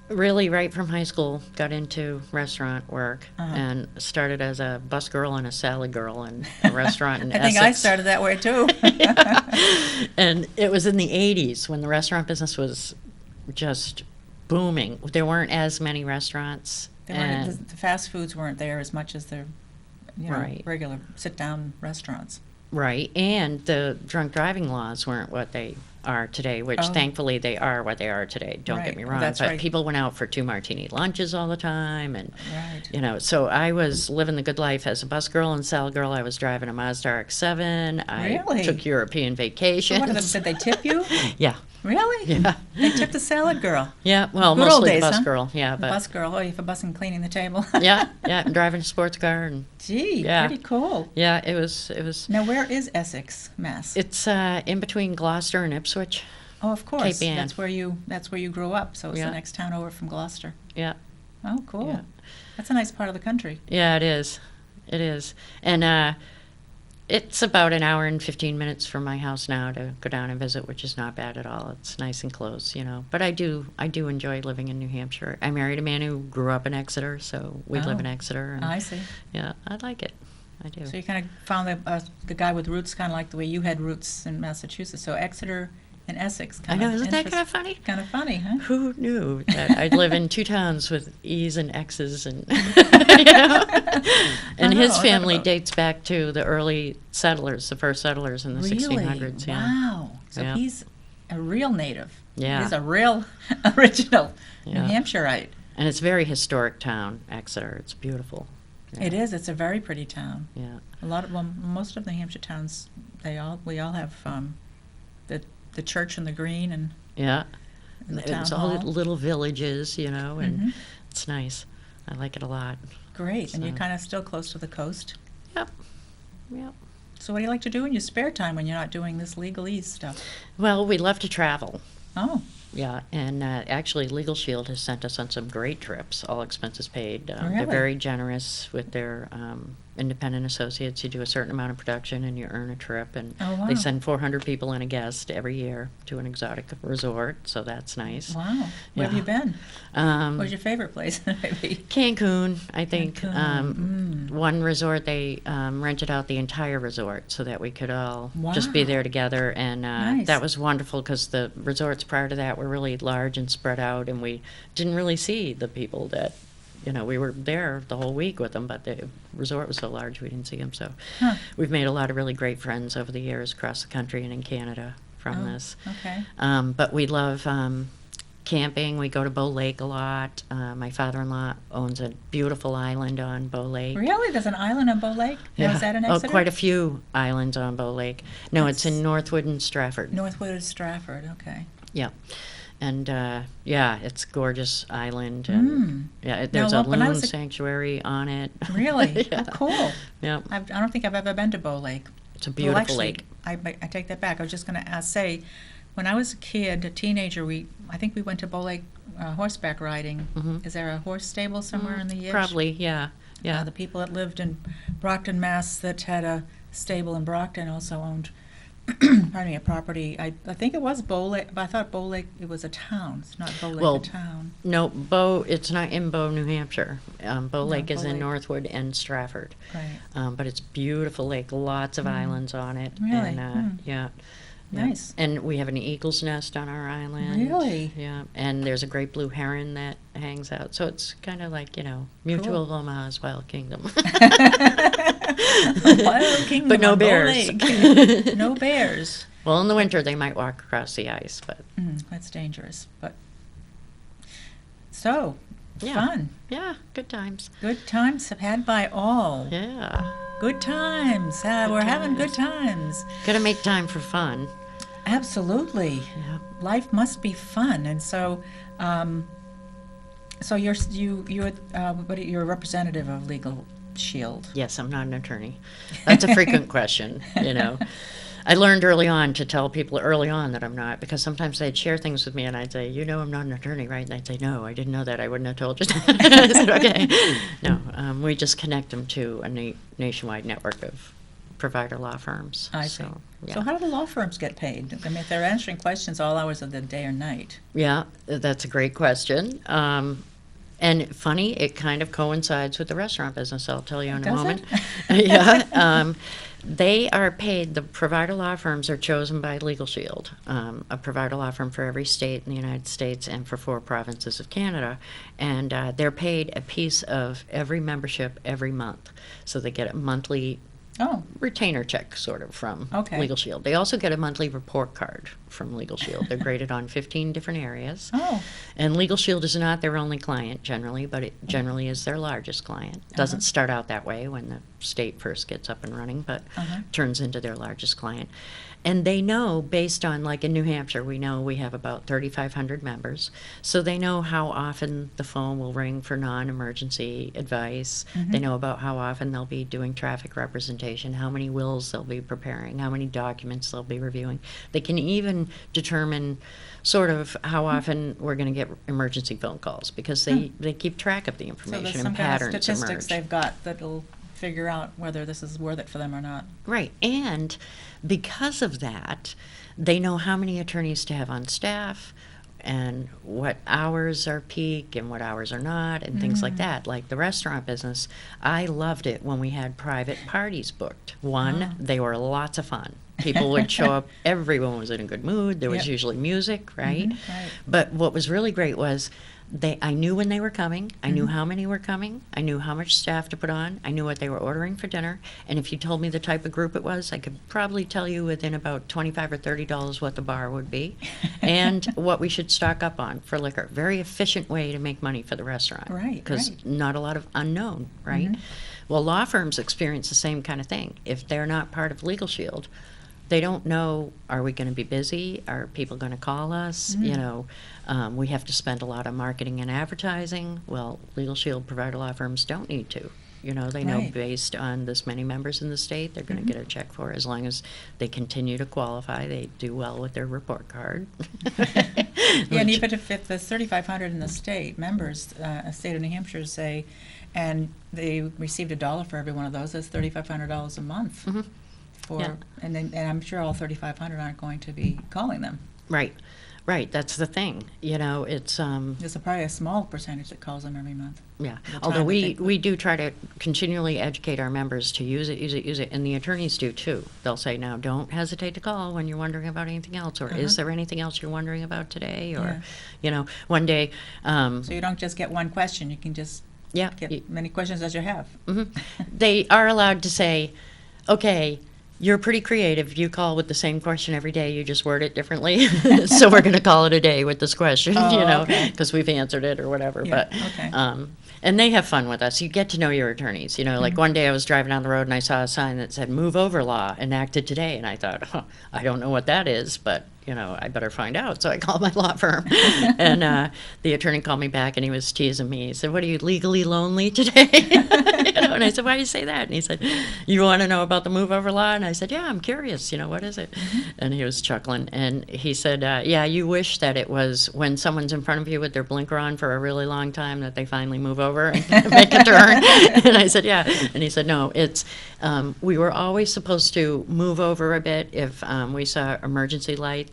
really, right from high school, got into restaurant work Uh-huh. and started as a bus girl and a salad girl in a restaurant in I think I Essex. started that way too. And it was in the 80s when the restaurant business was just booming. There weren't as many restaurants. They weren't, and- the fast foods weren't there as much as the Right. regular sit-down restaurants. Right, and the drunk driving laws weren't what they are today, which Oh. thankfully they are what they are today. Don't Right. get me Well, wrong, that's but right. people went out for 2 martini lunches all the time, and Right. so I was living the good life as a bus girl and salad girl. I was driving a Mazda RX-7. I Really? took European So vacations. what did they tip you? Yeah, Really? yeah, They tipped the salad girl. yeah. Well, Good old mostly days, the bus huh? girl. Yeah, The but bus girl. Oh, you for busing, cleaning the table. yeah, and driving a sports car, and Gee, Yeah. pretty cool. yeah, it was. Now, where is Essex, Mass? It's in between Gloucester and Ipswich. Oh, of course. Cape Ann. That's where you grew up. So it's Yeah. the next town over from Gloucester. Yeah. Oh, cool. Yeah. That's a nice part of the country. Yeah, it is. It is. And it's about an hour and 15 minutes from my house now to go down and visit, which is not bad at all. It's nice and close, But I do enjoy living in New Hampshire. I married a man who grew up in Exeter, so we live in Oh, Exeter. And I see. yeah, I like it. I do. So you kind of found the guy with roots kind of like the way you had roots in Massachusetts. So Exeter and Essex I kind know, of isn't that kind of funny? Kind of funny, huh? Who knew that I'd live in 2 towns with E's and X's and, you know? And his family dates back to the early settlers, the first settlers in the 1600s. Yeah. Wow. So Yeah. he's a real native. Yeah. He's a real original New Yeah. Hampshireite. And it's a very historic town, Exeter. It's beautiful. Yeah. It is. It's a very pretty town. Yeah. Most of the New Hampshire towns, we all have the church and the green and Yeah. the town It's hall. all little villages, you know, and Mhm. it's nice. I like it a lot. Great. And you're So- kind of still close to the coast. Yep. Yep. So what do you like to do in your spare time when you're not doing this legalese stuff? Well, we love to travel. Oh, Yeah, and actually, LegalShield has sent us on some great trips, all expenses paid. They're Really? very generous with their independent associates. You do a certain amount of production and you earn a trip, and Oh, wow. they send 400 people and a guest every year to an exotic resort, so that's nice. wow. Where have Yeah. you been? Um, What's your favorite place, maybe? Cancun, I think. Cancun, One resort, they rented out the entire resort so that we could all just be Wow. there together. And Nice. that was wonderful because the resorts prior to that were really large and spread out, and we didn't really see the people that, you know, we were there the whole week with them, but the resort was so large we didn't see them. So Huh. we've made a lot of really great friends over the years across the country and in Canada from Oh, this. okay. But we love camping. We go to Bow Lake a lot. My father-in-law owns a beautiful island on Bow Lake. Really? There's an island on Bow Lake? Now, is that in Exeter? Oh, quite a few islands on Bow Lake. No, it's in That's- Northwood and Stratford. Northwood and Stratford, okay. Yeah. And yeah, it's a gorgeous island. And yeah, there's a when I loon was a- sanctuary on it. Really? Yeah. Oh, cool. Yeah, I don't think I've ever been to Bow Lake. it's a Well, beautiful actually, lake. I take that back. I was just going to say, when I was a kid, a teenager, I think we went to Bow Lake horseback riding. Mhm. Is there a horse stable somewhere in the Edge? Probably, yeah. Yeah. The people that lived in Brockton, Mass, that had a stable in Brockton also owned, pardon me, a property. I think it was Bow Lake, but I thought Bow Lake, it was a town. It's not Bow Lake, Well, a town. No, it's not in Bow, New Hampshire. Bow Lake is Bow in Lake. Northwood and Stratford. Right. But it's beautiful lake, lots of islands on it. Really? And, yeah. Yeah. Nice. And we have an eagle's nest on our island. Really? Yeah. And there's a great blue heron that hangs out. So it's kind of like, you know, Mutual of Omaha's Wild Kingdom. Wild Kingdom But no on Bow bears. Lake. No bears. Well, in the winter they might walk across the ice, but That's dangerous. But so, Yeah. fun. yeah, good times. Good times have had by all. Yeah. Good times. We're having good times. Got to make time for fun. Absolutely. Yeah. Life must be fun, and so, so you're a representative of LegalShield. Yes, I'm not an attorney. That's a frequent question, you know. I learned early on to tell people early on that I'm not, because sometimes they'd share things with me and I'd say, you know, I'm not an attorney, right? And they'd say, no, I didn't know that. I wouldn't have told you that. I said, okay. No, we just connect them to a nationwide network of provider law firms. I see. So, yeah. So how do the law firms get paid? I mean, if they're answering questions all hours of the day or night. Yeah, that's a great question. And funny, it kind of coincides with the restaurant business. I'll tell you in a Does moment. it? Yeah. They are paid, the provider law firms are chosen by LegalShield, a provider law firm for every state in the United States and for 4 provinces of Canada. And they're paid a piece of every membership every month. So they get a monthly Oh, retainer check, sort of, from Okay. LegalShield. They also get a monthly report card from LegalShield. They're graded on 15 different areas. oh, And LegalShield is not their only client generally, but it generally is their largest client. Doesn't start out that way when the state first gets up and running, but turns into their largest client. And they know, based on, like in New Hampshire, we know we have about 3,500 members. So they know how often the phone will ring for non-emergency advice. They know about how often they'll be doing traffic representation, how many wills they'll be preparing, how many documents they'll be reviewing. They can even determine sort of how often we're going to get emergency phone calls, because they keep track of the so information there's and some kind of patterns statistics emerge. they've got that'll figure out whether this is worth it for them or not. Right, and because of that, they know how many attorneys to have on staff, and what hours are peak and what hours are not, and things like that. Like the restaurant business, I loved it when we had private parties booked. One, they were lots of fun. People would show up, everyone was in a good mood, there was usually music, right? Right. But what was really great was I knew when they were coming, I knew how many were coming, I knew how much staff to put on, I knew what they were ordering for dinner, and if you told me the type of group it was, I could probably tell you within about $25 or $30 what the bar would be, and what we should stock up on for liquor. Very efficient way to make money for the restaurant. Right, Because right. not a lot of unknown, right? Well, law firms experience the same kind of thing. If they're not part of LegalShield, they don't know, are we going to be busy? Are people going to call us? You know, we have to spend a lot on marketing and advertising. Well, LegalShield provider law firms don't need to. You know, they know Right. based on this many members in the state, they're going to get a check for it as long as they continue to qualify. They do well with their report card. Yeah, and even if there's 3,500 in the state, members, state of New Hampshire say, and they received $1 for every one of those, that's $3,500 a month. Yeah. And I'm sure all 3,500 aren't going to be calling them. Right, right. That's the thing. You know, it's There's probably a small percentage that calls them every month. yeah. the Although time that we do try to continually educate our members to use it, and the attorneys do too. They'll say, now, don't hesitate to call when you're wondering about anything else, or is there anything else you're wondering about today, or, Yeah. you know, one day. So you don't just get one question, you can just Yeah. get many questions as you have. They are allowed to say, okay, you're pretty creative. You call with the same question every day. You just word it differently. So we're going to call it a day with this question, Oh, you know, okay. because we've answered it or whatever. Yeah, But okay. and they have fun with us. You get to know your attorneys. You know, like one day I was driving down the road and I saw a sign that said "Move Over Law" enacted today, and I thought, I don't know what that is, but you know, I better find out. So I called my law firm, and the attorney called me back, and he was teasing me. He said, "What, are you legally lonely today?" You know, and I said, "Why do you say that?" And he said, "You want to know about the Move Over Law?" And I said, "Yeah, I'm curious. You know, what is it?" And he was chuckling, and he said, "Yeah, you wish that it was when someone's in front of you with their blinker on for a really long time that they finally move over and make a turn." And I said, "Yeah." And he said, "No, it's we were always supposed to move over a bit if we saw emergency lights."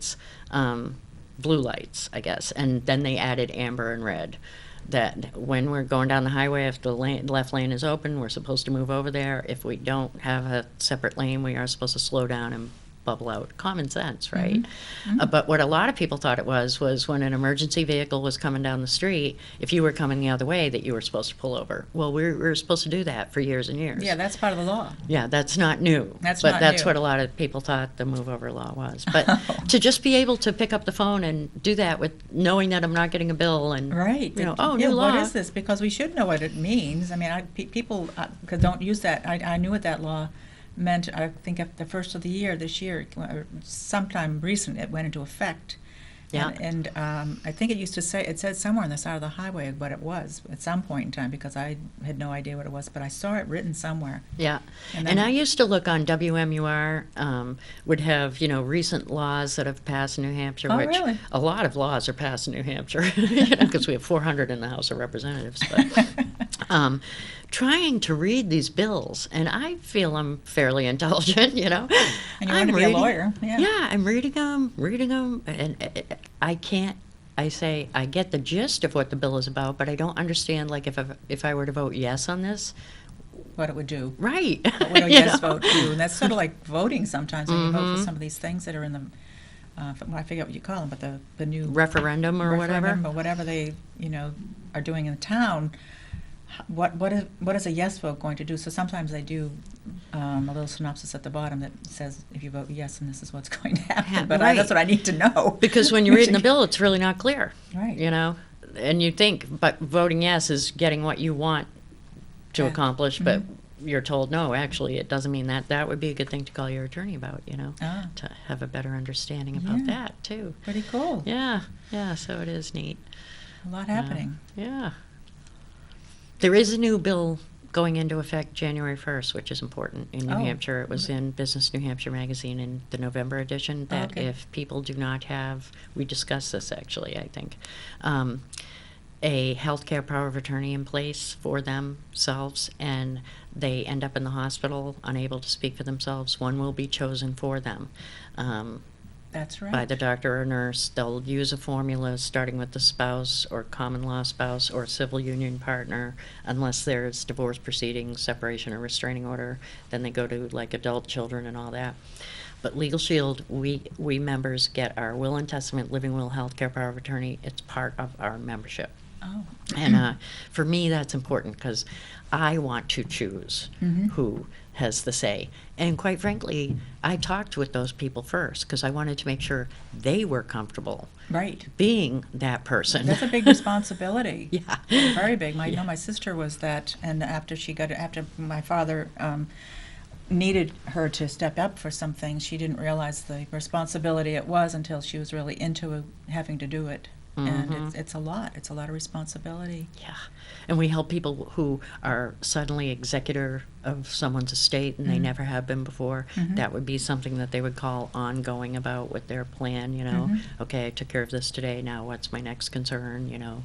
Blue lights, I guess, and then they added amber and red. That when we're going down the highway, if the left lane is open, we're supposed to move over there. If we don't have a separate lane, we are supposed to slow down and bubble out. Common sense, right? But what a lot of people thought it was when an emergency vehicle was coming down the street, if you were coming the other way, that you were supposed to pull over. Well, we were supposed to do that for years and years. Yeah, that's part of the law. Yeah, that's not new. That's but not that's new. what a lot of people thought the move over law was. But to just be able to pick up the phone and do that with knowing that I'm not getting a bill and Right. you know, Yeah, new law. what is this? Because we should know what it means. I mean, people don't use that. I knew what that law meant. I think at the first of the year, this year, or sometime recent, it went into effect. Yeah. And I think it said somewhere on the side of the highway what it was at some point in time, because I had no idea what it was, but I saw it written somewhere. Yeah, And and then- I used to look on WMUR, would have, you know, recent laws that have passed in New Hampshire, Oh, which really? a lot of laws are passed in New Hampshire, you know, because we have 400 in the House of Representatives. But trying to read these bills, and I feel I'm fairly intelligent, you know. And you want to be a lawyer. Yeah. Yeah, I'm reading them, and I can't. I say I get the gist of what the bill is about, but I don't understand. Like if I were to vote yes on this, What it would do. right? What would a You yes know? vote do? And that's sort of like voting sometimes when you vote for some of these things that are in the, I forget what you call them, but the new Referendum or whatever. referendum or whatever they, are doing in the town. What is a yes vote going to do? So sometimes they do a little synopsis at the bottom that says if you vote yes, and this is what's going to happen. But right. that's what I need to know. Because when you're reading the bill, it's really not clear. Right. You know, and you think, but voting yes is getting what you want to Yeah. accomplish, but you're told no. Actually, it doesn't mean that. That would be a good thing to call your attorney about. You know, Ah. to have a better understanding about Yeah. that too. Pretty cool. Yeah, yeah. So it is neat. A lot happening. Yeah. There is a new bill going into effect January 1st, which is important in New Oh. Hampshire. It was in Business New Hampshire magazine in the November edition, that okay. if people do not have, we discussed this actually, I think, a healthcare power of attorney in place for themselves, and they end up in the hospital unable to speak for themselves, one will be chosen for them. That's right. by the doctor or nurse. They'll use a formula starting with the spouse or common law spouse or civil union partner, unless there's divorce proceedings, separation or restraining order. Then they go to like adult children and all that. But LegalShield, we members get our will and testament, living will, healthcare power of attorney. It's part of our membership. Oh. And for me, that's important because I want to choose who has the say. And quite frankly, I talked with those people first because I wanted to make sure they were comfortable Right. being that person. That's a big responsibility. Yeah. Very big. I know my sister was that, and after my father needed her to step up for some things, she didn't realize the responsibility it was until she was really into having to do it. And it's a lot. It's a lot of responsibility. Yeah. And we help people who are suddenly executor of someone's estate and they never have been before. That would be something that they would call ongoing about with their plan, you know. Okay, I took care of this today, now what's my next concern, you know.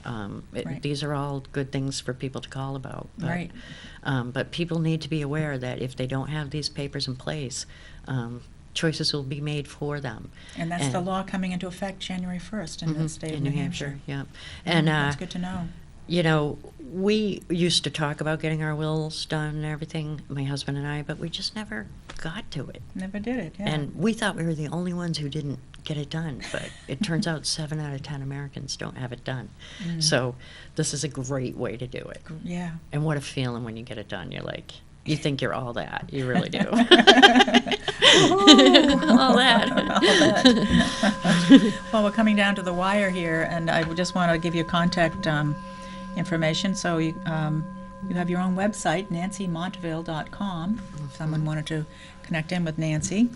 Right. These are all good things for people to call about. But, Right. But people need to be aware that if they don't have these papers in place, choices will be made for them. And that's the law coming into effect January 1st in the state of New Hampshire. Yeah. And that's good to know. you know, we used to talk about getting our wills done and everything, my husband and I, but we just never got to it. Never did it, yeah. And we thought we were the only ones who didn't get it done, but it turns out 7 out of 10 Americans don't have it done. So this is a great way to do it. Yeah. And what a feeling when you get it done. You're like, you think you're all that. You really do. all that. Well, we're coming down to the wire here, and I just want to give you contact information. So you have your own website, nancymontville.com, if someone wanted to connect in with Nancy.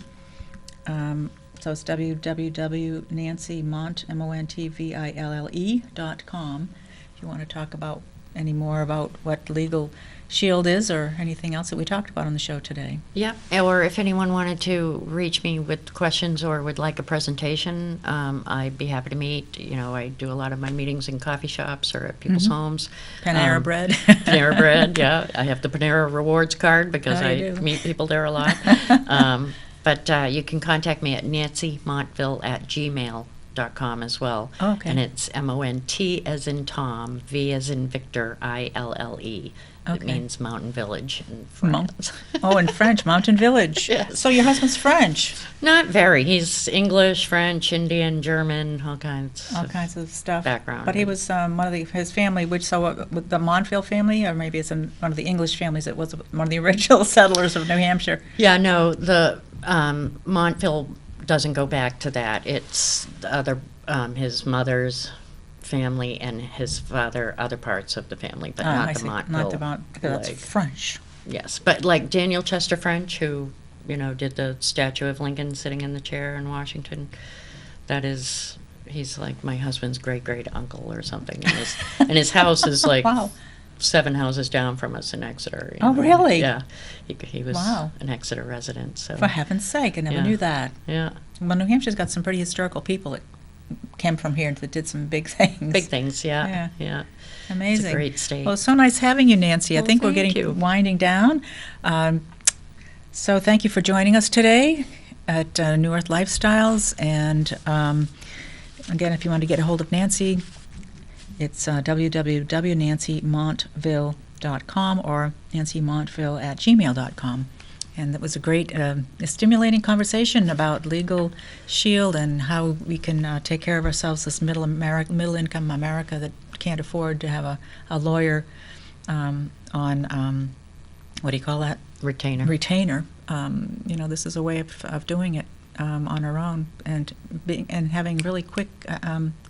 So it's www.nancymontville.com. If you want to talk about any more about what LegalShield is or anything else that we talked about on the show today. Yeah, or if anyone wanted to reach me with questions or would like a presentation, I'd be happy to meet. You know, I do a lot of my meetings in coffee shops or at people's homes. Panera Bread. Panera Bread, yeah. I have the Panera Rewards card because I meet people there a lot. But you can contact me at nancymontville@gmail.com as well. Oh, okay. And it's MONT as in Tom, V as in Victor, ILLE. It Okay. means Mountain Village in France. In French, Mountain Village. Yes. So your husband's French. Not very. He's English, French, Indian, German, all kinds Of stuff. background. But he was one of his family, with the Montville family, or maybe it's one of the English families that was one of the original settlers of New Hampshire. Yeah, no, the Montville doesn't go back to that. It's the other, his mother's family and his father, other parts of the family, but not the Montville. Not the because that's leg. French. Yes, but like Daniel Chester French, who, you know, did the statue of Lincoln sitting in the chair in Washington, he's like my husband's great uncle or something. And his house is like Wow. 7 houses down from us in Exeter. You Oh, know. really? Yeah. He was Wow. an Exeter resident. So. For heaven's sake, I never Yeah. knew that. Yeah. Well, New Hampshire's got some pretty historical people that came from here that did some big things. Big things, yeah. Amazing. It's a great state. Well, it's so nice having you, Nancy. I Well, think we're thank getting you. winding down. So thank you for joining us today at New Earth Lifestyles. And again, if you want to get a hold of Nancy, it's www.nancymontville.com or nancymontville@gmail.com. And that was a great, stimulating conversation about LegalShield and how we can take care of ourselves, this middle-income America that can't afford to have a lawyer on, what do you call that? Retainer. Retainer. This is a way of doing it on our own and having really quick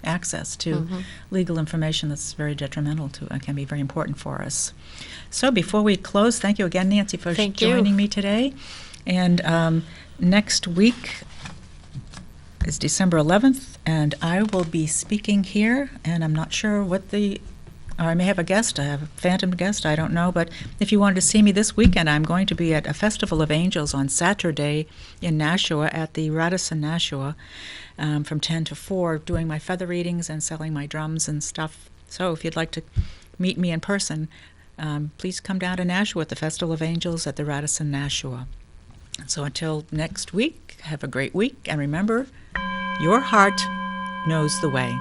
access to legal information that's very detrimental to, can be very important for us. So before we close, thank you again, Nancy, for joining me today. And next week is December 11th, and I will be speaking here, and I'm not sure I may have a guest. I have a phantom guest. I don't know. But if you wanted to see me this weekend, I'm going to be at a Festival of Angels on Saturday in Nashua at the Radisson Nashua from 10 to 4, doing my feather readings and selling my drums and stuff. So if you'd like to meet me in person, please come down to Nashua at the Festival of Angels at the Radisson Nashua. So until next week, have a great week. And remember, your heart knows the way.